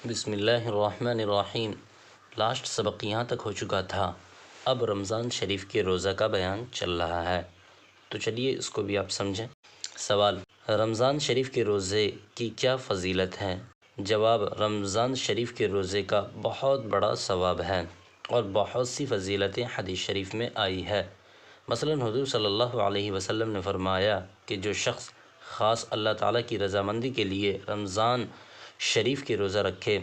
بسم اللہ الرحمن الرحیم۔ لاسٹ سبق یہاں تک ہو چکا تھا، اب رمضان شریف کے روزہ کا بیان چل رہا ہے، تو چلیے اس کو بھی آپ سمجھیں۔ سوال: رمضان شریف کے روزے کی کیا فضیلت ہے؟ جواب: رمضان شریف کے روزے کا بہت بڑا ثواب ہے اور بہت سی فضیلتیں حدیث شریف میں آئی ہے۔ مثلاً حضور صلی اللہ علیہ وسلم نے فرمایا کہ جو شخص خاص اللہ تعالیٰ کی رضامندی کے لیے رمضان شریف کے روزہ رکھے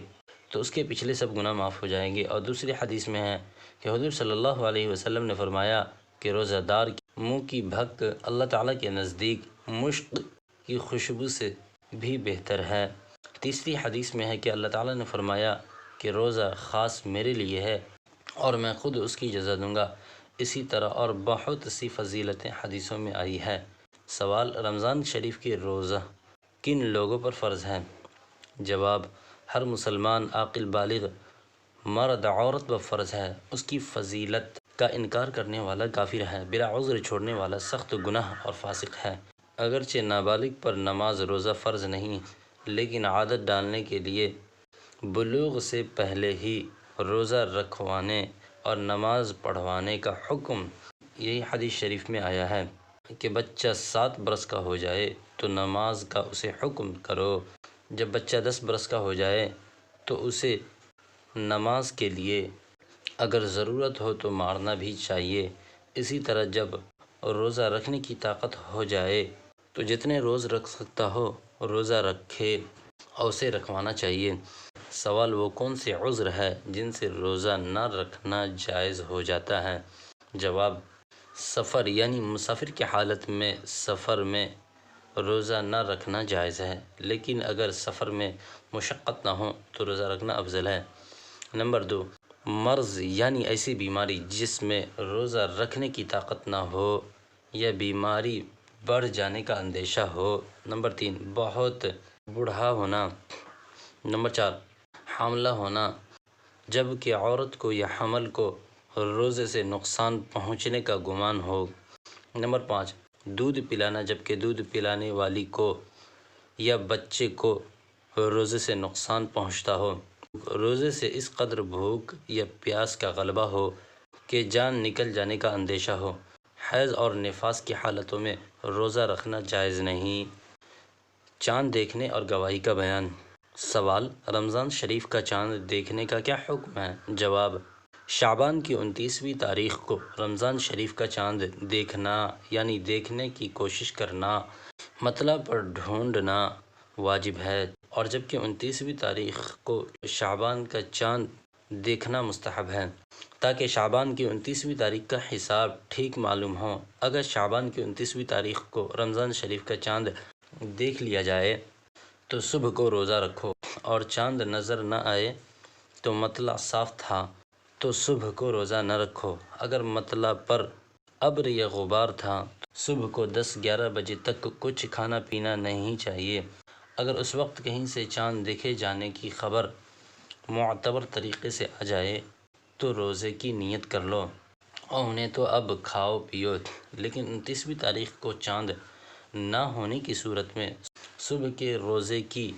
تو اس کے پچھلے سب گناہ معاف ہو جائیں گے۔ اور دوسری حدیث میں ہے کہ حضور صلی اللہ علیہ وسلم نے فرمایا کہ روزہ دار کے منہ کی بھک اللہ تعالیٰ کے نزدیک مشک کی خوشبو سے بھی بہتر ہے۔ تیسری حدیث میں ہے کہ اللہ تعالیٰ نے فرمایا کہ روزہ خاص میرے لیے ہے اور میں خود اس کی جزا دوں گا۔ اسی طرح اور بہت سی فضیلتیں حدیثوں میں آئی ہے۔ سوال: رمضان شریف کے روزہ کن لوگوں پر فرض ہے؟ جواب: ہر مسلمان عاقل بالغ مرد عورت پر فرض ہے۔ اس کی فضیلت کا انکار کرنے والا کافر ہے، بلا عذر چھوڑنے والا سخت گناہ اور فاسق ہے۔ اگرچہ نابالغ پر نماز روزہ فرض نہیں، لیکن عادت ڈالنے کے لیے بلوغ سے پہلے ہی روزہ رکھوانے اور نماز پڑھوانے کا حکم یہی حدیث شریف میں آیا ہے کہ بچہ 7 برس کا ہو جائے تو نماز کا اسے حکم کرو، جب بچہ 10 برس کا ہو جائے تو اسے نماز کے لیے اگر ضرورت ہو تو مارنا بھی چاہیے۔ اسی طرح جب روزہ رکھنے کی طاقت ہو جائے تو جتنے روز رکھ سکتا ہو روزہ رکھے اور اسے رکھوانا چاہیے۔ سوال: وہ کون سے عذر ہے جن سے روزہ نہ رکھنا جائز ہو جاتا ہے؟ جواب: سفر یعنی مسافر کی حالت میں سفر میں روزہ نہ رکھنا جائز ہے، لیکن اگر سفر میں مشقت نہ ہو تو روزہ رکھنا افضل ہے۔ نمبر 2، مرض یعنی ایسی بیماری جس میں روزہ رکھنے کی طاقت نہ ہو یا بیماری بڑھ جانے کا اندیشہ ہو۔ نمبر 3، بہت بوڑھا ہونا۔ نمبر 4، حاملہ ہونا جبکہ عورت کو یا حمل کو روزے سے نقصان پہنچنے کا گمان ہو۔ نمبر 5، دودھ پلانا جبکہ دودھ پلانے والی کو یا بچے کو روزے سے نقصان پہنچتا ہو۔ روزے سے اس قدر بھوک یا پیاس کا غلبہ ہو کہ جان نکل جانے کا اندیشہ ہو۔ حیض اور نفاس کی حالتوں میں روزہ رکھنا جائز نہیں۔ چاند دیکھنے اور گواہی کا بیان۔ سوال: رمضان شریف کا چاند دیکھنے کا کیا حکم ہے؟ جواب: شعبان کی 29ویں تاریخ کو رمضان شریف کا چاند دیکھنا یعنی دیکھنے کی کوشش کرنا، مطلع پر ڈھونڈنا واجب ہے، اور جبکہ 29ویں تاریخ کو شعبان کا چاند دیکھنا مستحب ہے، تاکہ شعبان کی 29ویں تاریخ کا حساب ٹھیک معلوم ہو۔ اگر شعبان کی 29ویں تاریخ کو رمضان شریف کا چاند دیکھ لیا جائے تو صبح کو روزہ رکھو، اور چاند نظر نہ آئے تو مطلع صاف تھا تو صبح کو روزہ نہ رکھو۔ اگر مطلع پر ابر یا غبار تھا تو صبح کو 10-11 بجے تک کچھ کھانا پینا نہیں چاہیے۔ اگر اس وقت کہیں سے چاند دیکھے جانے کی خبر معتبر طریقے سے آ جائے تو روزے کی نیت کر لو اور انہیں تو اب کھاؤ پیو، لیکن 29ویں تاریخ کو چاند نہ ہونے کی صورت میں صبح کے روزے کی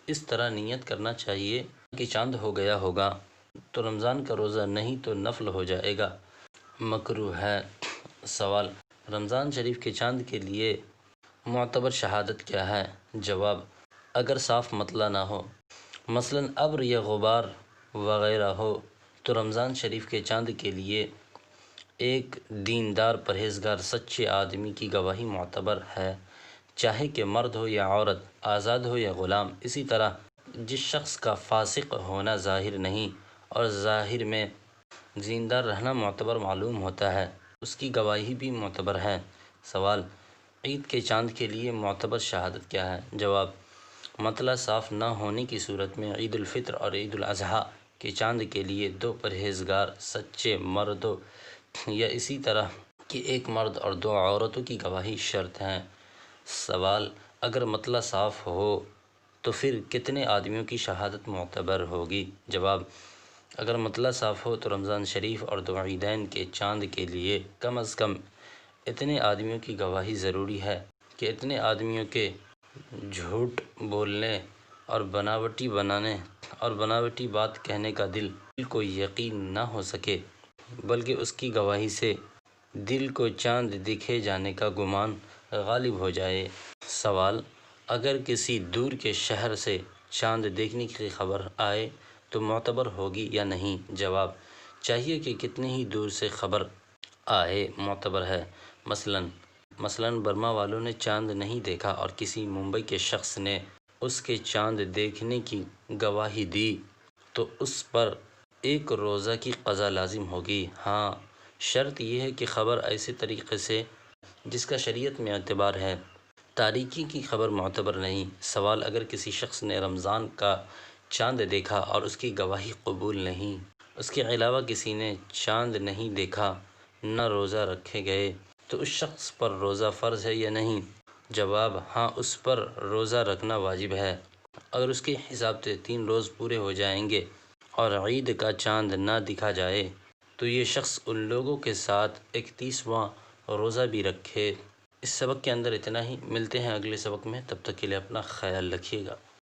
اس طرح نیت کرنا چاہیے کہ چاند ہو گیا ہوگا تو رمضان کا روزہ نہیں تو نفل ہو جائے گا، مکروہ ہے۔ سوال: رمضان شریف کے چاند کے لیے معتبر شہادت کیا ہے؟ جواب: اگر صاف مطلع نہ ہو، مثلاً ابر یا غبار وغیرہ ہو، تو رمضان شریف کے چاند کے لیے ایک دیندار پرہیزگار سچے آدمی کی گواہی معتبر ہے، چاہے کہ مرد ہو یا عورت، آزاد ہو یا غلام۔ اسی طرح جس شخص کا فاسق ہونا ظاہر نہیں اور ظاہر میں دیندار رہنا معتبر معلوم ہوتا ہے، اس کی گواہی بھی معتبر ہے۔ سوال: عید کے چاند کے لیے معتبر شہادت کیا ہے؟ جواب: مطلع صاف نہ ہونے کی صورت میں عید الفطر اور عید الاضحیٰ کے چاند کے لیے 2 پرہیزگار سچے مردوں یا اسی طرح کہ ایک مرد اور 2 عورتوں کی گواہی شرط ہے۔ سوال: اگر مطلع صاف ہو تو پھر کتنے آدمیوں کی شہادت معتبر ہوگی؟ جواب: اگر مطلع صاف ہو تو رمضان شریف اور 2 عیدین کے چاند کے لیے کم از کم اتنے آدمیوں کی گواہی ضروری ہے کہ اتنے آدمیوں کے جھوٹ بولنے اور بناوٹی بات کہنے کا دل کو یقین نہ ہو سکے، بلکہ اس کی گواہی سے دل کو چاند دکھے جانے کا گمان غالب ہو جائے۔ سوال: اگر کسی دور کے شہر سے چاند دیکھنے کی خبر آئے تو معتبر ہوگی یا نہیں؟ جواب: چاہیے کہ کتنے ہی دور سے خبر آئے معتبر ہے۔ مثلاً برما والوں نے چاند نہیں دیکھا اور کسی ممبئی کے شخص نے اس کے چاند دیکھنے کی گواہی دی تو اس پر ایک روزہ کی قضا لازم ہوگی۔ ہاں، شرط یہ ہے کہ خبر ایسے طریقے سے جس کا شریعت میں اعتبار ہے۔ تاریکی کی خبر معتبر نہیں۔ سوال: اگر کسی شخص نے رمضان کا چاند دیکھا اور اس کی گواہی قبول نہیں، اس کے علاوہ کسی نے چاند نہیں دیکھا، نہ روزہ رکھے گئے، تو اس شخص پر روزہ فرض ہے یا نہیں؟ جواب: ہاں، اس پر روزہ رکھنا واجب ہے۔ اگر اس کے حساب سے 3 روز پورے ہو جائیں گے اور عید کا چاند نہ دکھا جائے تو یہ شخص ان لوگوں کے ساتھ 31واں روزہ بھی رکھے۔ اس سبق کے اندر اتنا ہی، ملتے ہیں اگلے سبق میں، تب تک کے لیے اپنا خیال رکھیے گا۔